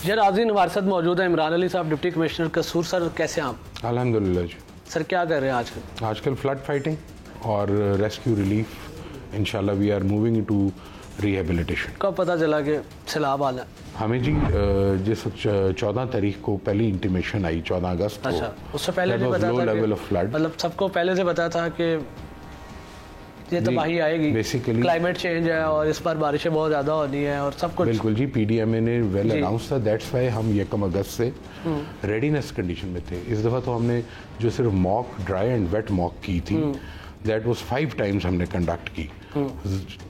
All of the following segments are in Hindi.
जी नाज़रीन, हमारे साथ मौजूद है इमरान अली साहब, डिप्टी कमिश्नर कसूर। सर कैसे हैं आप? अल्हम्दुलिल्लाह जी। सर क्या कर रहे हैं आजकल फ्लड फाइटिंग और रेस्क्यू रिलीफ, इंशाल्लाह we are moving to rehabilitation. कब पता चला कि सैलाब आना है? हमें जी जिस 14 तारीख को पहली इंटीमेशन आई, 14 अगस्त को। अच्छा, उससे पहले से पता था लेवल ऑफ फ्लड, मतलब सबको पहले से पता था कि ये तबाही आएगी, बेसिकली क्लाइमेट चेंज है और इस बार बारिशें बहुत ज़्यादा होनी है और सब कुछ। बिल्कुल जी, पीडीएमए ने वेल अनाउंस था, दैट्स वाई हम 1 अगस्त से रेडीनेस कंडीशन में थे। इस दफ़ा तो हमने जो सिर्फ mock dry and wet mock की थी, दैट वाज 5 टाइम्स हमने कंडक्ट की।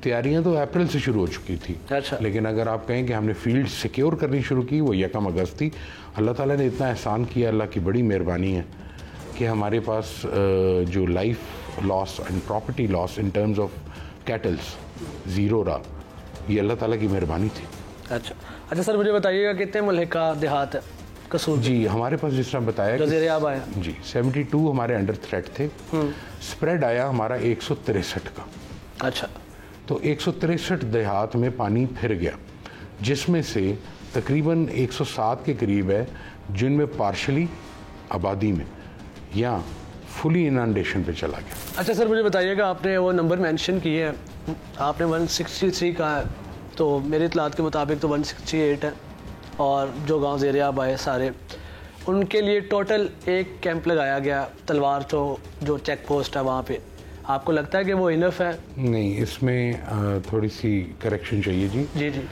तैयारियां तो अप्रैल से शुरू हो चुकी थी। अच्छा। लेकिन अगर आप कहें कि हमने फील्ड सिक्योर करनी शुरू की, वो 1 अगस्त थी। अल्लाह ताला ने इतना एहसान किया, अल्लाह की बड़ी मेहरबानी है कि हमारे पास जो life loss and property loss in terms of kettles zero रहा। ये अल्लाह ताला की मेहरबानी थी। अच्छा सर, मुझे बताइएगा कितने मुल्क का देहात है कसूर? जी हमारे पास जिस तरह बताया ज़ेर-ए-आब आया जी, 72 हमारे अंडर थ्रेट थे। स्प्रेड आया हमारा 163 का। अच्छा, तो 163 देहात में पानी फिर गया, जिसमें से तकरीबन 107 के करीब है जिनमें पार्शली आबादी में या फुली इनंडेशन पे चला गया। अच्छा सर, मुझे बताइएगा, आपने वो नंबर मेंशन किए हैं, आपने 163 कहा है, तो मेरी इतलात के मुताबिक तो 168 है। और जो गांव ज़ेर-ए-आब आए सारे, उनके लिए टोटल एक कैंप लगाया गया तलवार, तो जो चेक पोस्ट है वहाँ पे। आपको लगता है कि वो इनफ है? नहीं, इसमें थोड़ी सी करेक्शन चाहिए जी। जी जी।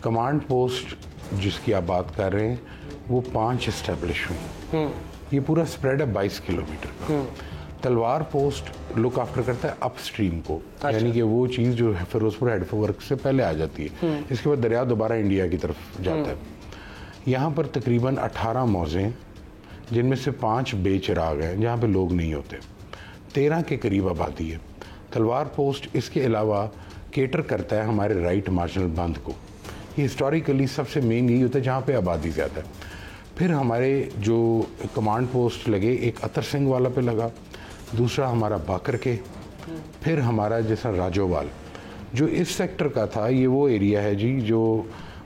कमांड पोस्ट जिसकी आप बात कर रहे हैं वो 5 इस्टेब्लिश हुई। ये पूरा स्प्रेड है 22 किलोमीटर का। तलवार पोस्ट लुक आफ्टर करता है अप स्ट्रीम को। अच्छा। यानी कि वो चीज़ जो है फिरोजपुर हेडवर्क से पहले आ जाती है, इसके बाद दरिया दोबारा इंडिया की तरफ जाता है। यहाँ पर तकरीबन 18 मौज़े हैं, जिनमें से 5 बेचिराग हैं जहाँ पे लोग नहीं होते। 13 के करीब आबादी है। तलवार पोस्ट इसके अलावा केटर करता है हमारे राइट मार्जिनल बंद को। ये हिस्टोरिकली सबसे मेन यही होता है जहाँ पे आबादी ज़्यादा है। फिर हमारे जो कमांड पोस्ट लगे, एक अतर सिंह वाला पे लगा, दूसरा हमारा बाकर के, फिर हमारा जैसा राजोवाल जो इस सेक्टर का था। ये वो एरिया है जी जो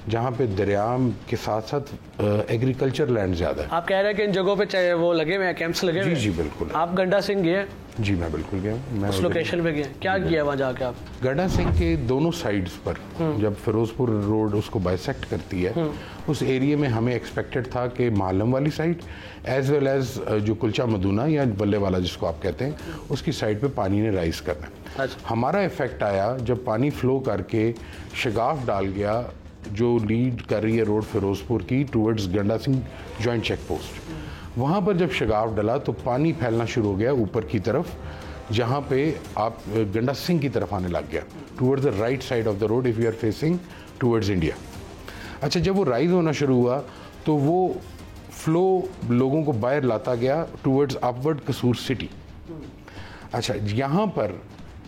जहाँ पे दरिया के साथ साथ एग्रीकल्चर लैंड ज़्यादा है। आप कह रहे हैं कि इन जगहों पे चाहे वो लगे हुए हैं, कैंप्स लगे हुए हैं? जी बिल्कुल। आप गंडा सिंह गए? जी मैं बिल्कुल गया, मैं उस लोकेशन पे गए, क्या किया वहाँ जाके आप? गंडा सिंह के दोनों साइड्स पर जब फिरोजपुर रोड उसको बाइसेक्ट करती है, उस एरिया में हमें एक्सपेक्टेड था कि मालम वाली साइड एज वेल एज जो कुलचा मदूना या बल्ले वाला जिसको आप कहते हैं, उसकी साइड पे पानी ने राइज करना है। अच्छा। हमारा इफेक्ट आया जब पानी फ्लो करके शगाफ डाल गया जो लीड कर रही है रोड फिरोजपुर की टूवर्ड्स गंडा सिंह जॉइंट चेक पोस्ट। वहाँ पर जब शगाफ डला तो पानी फैलना शुरू हो गया ऊपर की तरफ, जहाँ पे आप गंडा सिंह की तरफ आने लग गया, towards the right side of the road if you are facing towards India. अच्छा, जब वो राइज होना शुरू हुआ तो वो फ्लो लोगों को बाहर लाता गया टूवर्ड्स अपवर्ड कसूर सिटी। अच्छा, यहाँ पर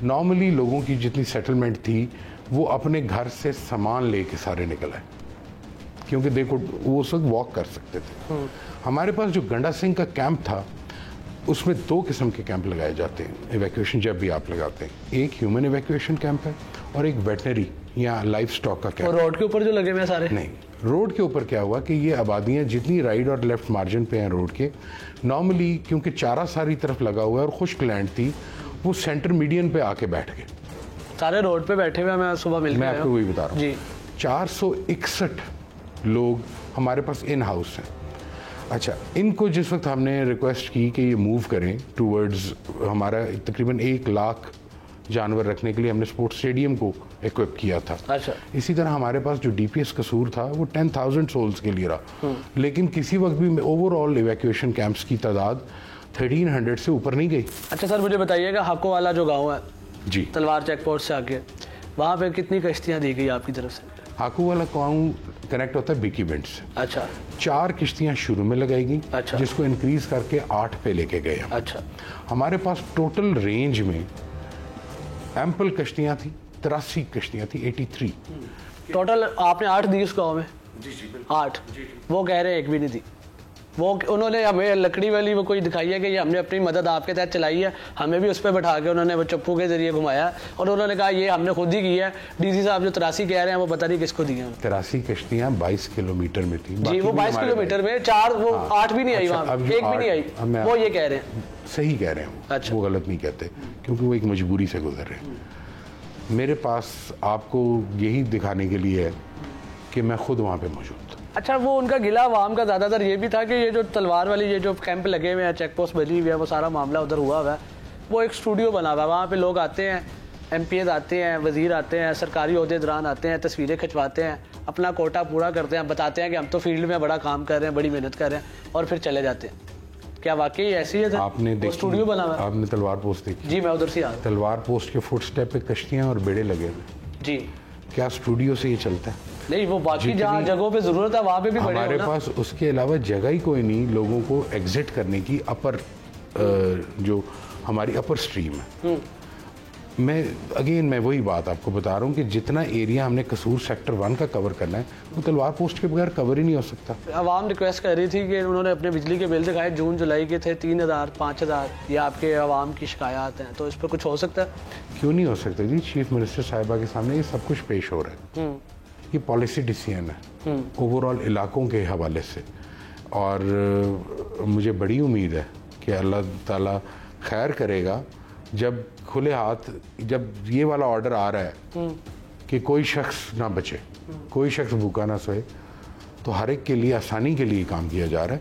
नॉर्मली लोगों की जितनी सेटलमेंट थी वो अपने घर से सामान लेके सारे निकल आए, क्योंकि देखो वो उस वक्त वॉक कर सकते थे। हमारे पास जो गंडा सिंह का कैंप था उसमें 2 किस्म के कैंप लगाए जाते हैं इवैक्यूएशन जब भी आप लगाते हैं। एक ह्यूमन इवैक्यूएशन कैंप है और एक वेटनरी या लाइफ स्टॉक का कैंप। और रोड के ऊपर जो लगे हुए हैं सारे? नहीं, रोड के ऊपर क्या हुआ कि ये आबादियाँ जितनी राइट और लेफ्ट मार्जिन पे हैं रोड के, नॉर्मली क्योंकि चारा सारी तरफ लगा हुआ है और खुश्क लैंड थी, वो सेंटर मीडियन पे आके बैठ गए। सारे रोड पे बैठे हुए हैं, मैं सुबह मिल मैं आपको वही बता रहा हूँ जी। 461 लोग हमारे पास इन हाउस हैं। अच्छा, इनको जिस वक्त हमने रिक्वेस्ट की कि ये मूव करें टूवर्ड्स, हमारा तकरीबन 1 लाख जानवर रखने के लिए हमने स्पोर्ट्स स्टेडियम को इक्विप किया था। अच्छा। इसी तरह हमारे पास जो डीपीएस कसूर था वो 10,000 सोल्स के लिए रहा, लेकिन किसी वक्त भी ओवरऑल इवैक्यूएशन कैंप्स की तादाद 1300 से ऊपर नहीं गई। अच्छा सर, मुझे बताइएगा, हाको वाला जो गाँव है जी, तलवार चेक पोस्ट से आगे, वहाँ पे कितनी कश्तियाँ दी गई आपकी तरफ से? हाकू वाला गाँव कनेक्ट होता है बिकी बेंट से। अच्छा। 4 किश्तियाँ शुरू में लगाई गई। अच्छा। जिसको इंक्रीज करके 8 पे लेके गए हम। अच्छा। हमारे पास टोटल रेंज में एम्पल कश्तियाँ थी, 83 कश्तियाँ थी, 83 टोटल। आपने 8 दी उस गाँव में? जी जी बिल्कुल। 8? वो कह रहे हैं एक भी नहीं दी। वो उन्होंने हमें लकड़ी वाली वो कोई दिखाई है कि ये हमने अपनी मदद आपके तहत चलाई है, हमें भी उस पर बैठा के उन्होंने वो चप्पू के जरिए घुमाया और उन्होंने कहा ये हमने खुद ही की है। डीसी साहब जो 83 कह रहे हैं वो पता नहीं किसको दिए हैं। 83 कश्तियाँ 22 किलोमीटर में थी जी, वो 22 किलोमीटर में 4 वो 8 भी नहीं आई, वहाँ एक भी नहीं आई, वो ये कह रहे हैं। सही कह रहे हैं। अच्छा। वो गलत नहीं कहते क्योंकि वो एक मजबूरी से गुजर रहे हैं। मेरे पास आपको यही दिखाने के लिए है कि मैं खुद वहाँ पे मौजूद था। अच्छा, वो उनका गिला आवाम का ज़्यादातर ये भी था कि ये जो तलवार वाली ये जो कैंप लगे हुए हैं, चेक पोस्ट बनी हुई है, वो सारा मामला उधर हुआ हुआ है। वो एक स्टूडियो बना हुआ है, वहाँ पे लोग आते हैं, MPs आते हैं, वज़ीर आते हैं, सरकारी ओहदेदारान आते हैं, तस्वीरें खिंचवाते हैं, अपना कोटा पूरा करते हैं, बताते हैं कि हम तो फील्ड में बड़ा काम कर रहे हैं, बड़ी मेहनत कर रहे हैं, और फिर चले जाते हैं। क्या वाकई ऐसी है? आपने स्टूडियो बना हुआ है? आपने तलवार पोस्ट देखी? जी, मैं उधर से आ रहा। तलवार पोस्ट के फुट स्टेप पे कश्तियाँ और बेड़े लगे हुए। जी, क्या स्टूडियो से ये चलता है? नहीं, वो बाकी जहाँ जगहों पे जरूरत है वहाँ पे भी हमारे पास उसके अलावा जगह ही कोई नहीं लोगों को एग्जिट करने की। अपर जो हमारी अपर स्ट्रीम है, मैं वही बात आपको बता रहा हूँ कि जितना एरिया हमने कसूर सेक्टर 1 का कवर करना है वो तलवार पोस्ट के बगैर कवर ही नहीं हो सकता। आवाम रिक्वेस्ट कर रही थी कि उन्होंने अपने बिजली के बिल दिखाए, जून जुलाई के थे 3000 5000, ये आपके आवाम की शिकायत हैं, तो इस पर कुछ हो सकता है? क्यों नहीं हो सकता जी? चीफ मिनिस्टर साहिबा के सामने ये सब कुछ पेश हो रहा है। ये पॉलिसी डिसीजन है ओवरऑल इलाकों के हवाले से, और मुझे बड़ी उम्मीद है कि अल्लाह ताला खैर करेगा। जब खुले हाथ जब ये वाला ऑर्डर आ रहा है कि कोई शख्स ना बचे, कोई शख्स भूखा ना सोए, तो हर एक के लिए आसानी के लिए काम किया जा रहा है।